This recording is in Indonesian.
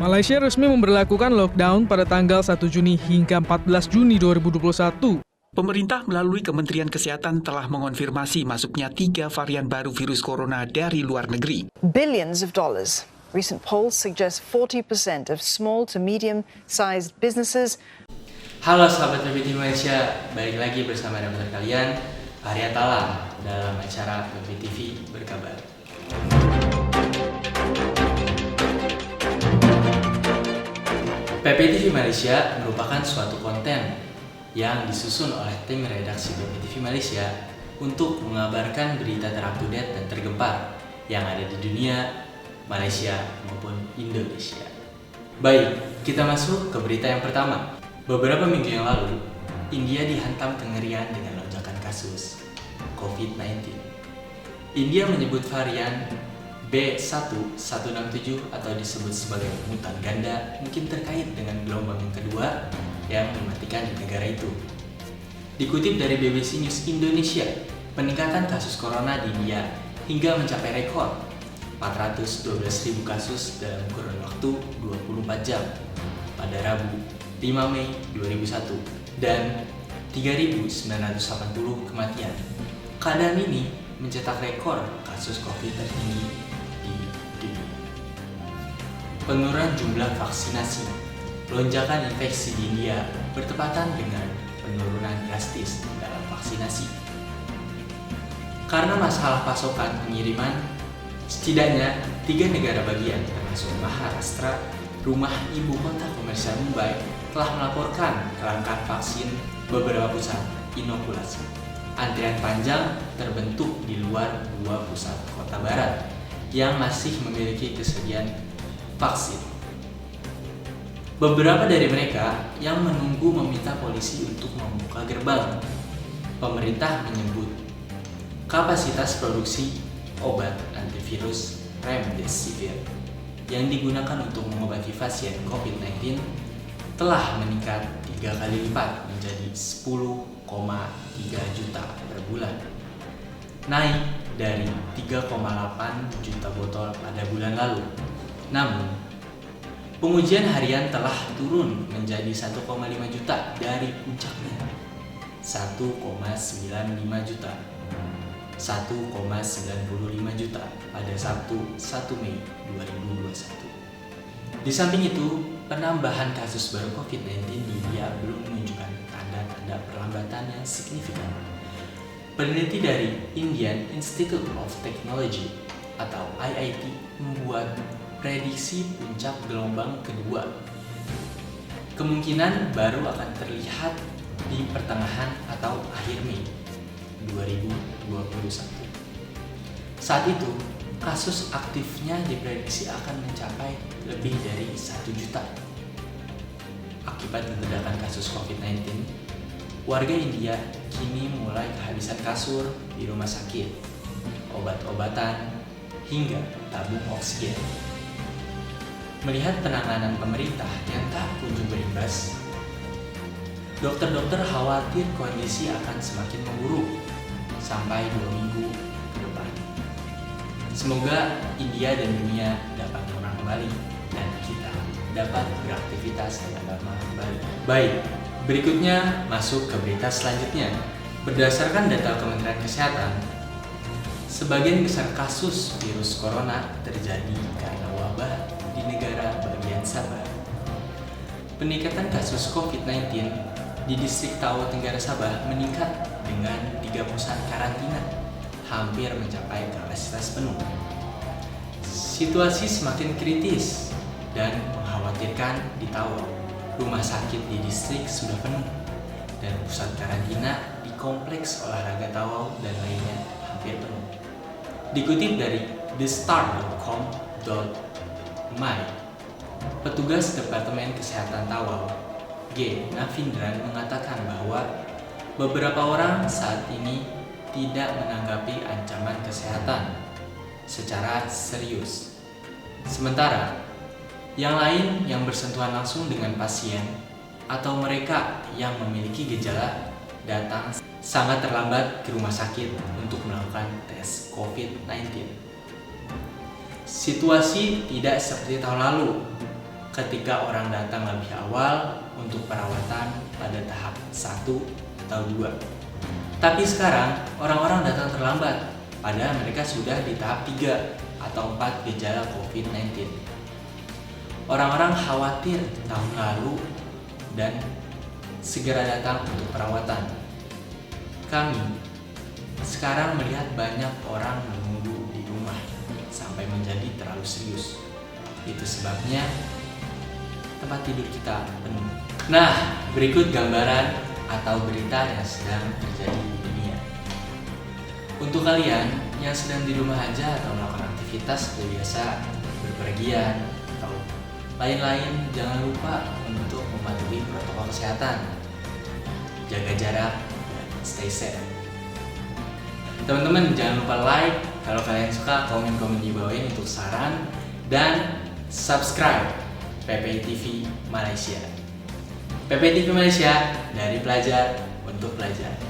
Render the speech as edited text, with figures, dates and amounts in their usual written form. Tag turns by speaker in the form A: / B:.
A: Malaysia resmi memberlakukan lockdown pada tanggal 1 Juni hingga 14 Juni 2021.
B: Pemerintah melalui Kementerian Kesehatan telah mengonfirmasi masuknya 3 varian baru virus corona dari luar negeri.
C: Billions of dollars. Recent polls suggest 40% of small to medium-sized businesses.
D: Halo sahabat PPTV Malaysia, balik lagi bersama reporter kalian, Arya Tala, dalam acara PPTV Berkabar. PPTV Malaysia merupakan suatu konten yang disusun oleh tim redaksi PPTV Malaysia untuk mengabarkan berita terupdate dan tergempar yang ada di dunia, Malaysia maupun Indonesia. Baik, kita masuk ke berita yang pertama. Beberapa minggu yang lalu, India dihantam kengerian dengan lonjakan kasus COVID-19. India menyebut varian B.1.167 atau disebut sebagai mutan ganda mungkin terkait dengan gelombang yang kedua yang mematikan di negara itu. Dikutip dari BBC News Indonesia, peningkatan kasus corona di India hingga mencapai rekor 412.000 kasus dalam kurun waktu 24 jam pada Rabu 5 Mei 2001 dan 3.980 kematian. Keadaan ini mencetak rekor kasus COVID tertinggi di dunia. Penurunan jumlah vaksinasi, lonjakan infeksi di India bertepatan dengan penurunan drastis dalam vaksinasi. Karena masalah pasokan pengiriman, setidaknya 3 negara bagian termasuk Maharashtra, rumah ibu kota komersial Mumbai, telah melaporkan kelangkaan vaksin beberapa pusat inokulasi. Antrian panjang terbentuk di luar 2 pusat kota barat yang masih memiliki kesediaan vaksin. Beberapa dari mereka yang menunggu meminta polisi untuk membuka gerbang. Pemerintah menyebut kapasitas produksi obat antivirus Remdesivir yang digunakan untuk mengobati pasien COVID-19 telah meningkat 3 kali lipat menjadi 10,3 juta per bulan, naik dari 3,8 juta botol pada bulan lalu. Namun, pengujian harian telah turun menjadi 1,5 juta dari puncaknya 1,95 juta 1,95 juta pada Sabtu 1 Mei 2021. Di samping itu, penambahan kasus baru COVID-19 di India belum menunjukkan tanda-tanda perlambatan yang signifikan. Peneliti dari Indian Institute of Technology atau IIT membuat prediksi puncak gelombang kedua. Kemungkinan baru akan terlihat di pertengahan atau akhir Mei 2021. Saat itu, kasus aktifnya diprediksi akan mencapai lebih dari 1 juta. Akibat ledakan kasus COVID-19, warga India kini mulai kehabisan kasur di rumah sakit, obat-obatan, hingga tabung oksigen. Melihat penanganan pemerintah yang tak kunjung berimbas, dokter-dokter khawatir kondisi akan semakin memburuk sampai 2 minggu ke depan. Semoga India dan dunia dapat normal kembali dan kita dapat beraktivitas dengan normal kembali. Baik, berikutnya masuk ke berita selanjutnya. Berdasarkan data Kementerian Kesehatan, sebagian besar kasus virus corona terjadi karena wabah di negara bagian Sabah. Peningkatan kasus COVID-19 di distrik Tawau Tenggara Sabah meningkat dengan 3 pusat karantina hampir mencapai kapasitas penuh. Situasi semakin kritis dan mengkhawatirkan di Tawau. Rumah sakit di distrik sudah penuh dan pusat karantina di kompleks olahraga Tawau dan lainnya hampir penuh. Dikutip dari thestart.com.my, petugas Departemen Kesehatan Tawau, G. Navindran, mengatakan bahwa beberapa orang saat ini tidak menanggapi ancaman kesehatan secara serius. Sementara, yang lain yang bersentuhan langsung dengan pasien atau mereka yang memiliki gejala datang sangat terlambat ke rumah sakit untuk melakukan tes COVID-19. Situasi tidak seperti tahun lalu ketika orang datang lebih awal untuk perawatan pada tahap 1 atau 2. Tapi sekarang orang-orang datang terlambat, padahal mereka sudah di tahap 3 atau 4 gejala COVID-19. Orang-orang khawatir tahun lalu dan segera datang untuk perawatan. Kami sekarang melihat banyak orang menunggu di rumah sampai menjadi terlalu serius. Itu sebabnya tempat tidur kita penuh. Nah, berikut gambaran atau berita yang sedang terjadi di dunia. Untuk kalian yang sedang di rumah aja atau melakukan aktivitas seperti biasa, berpergian atau lain-lain, jangan lupa untuk mematuhi protokol kesehatan. Jaga jarak dan stay safe. Teman-teman jangan lupa like kalau kalian suka, komen-komen di bawah ini untuk saran, dan subscribe PPI TV Malaysia. PPI TV Malaysia, dari pelajar untuk pelajar.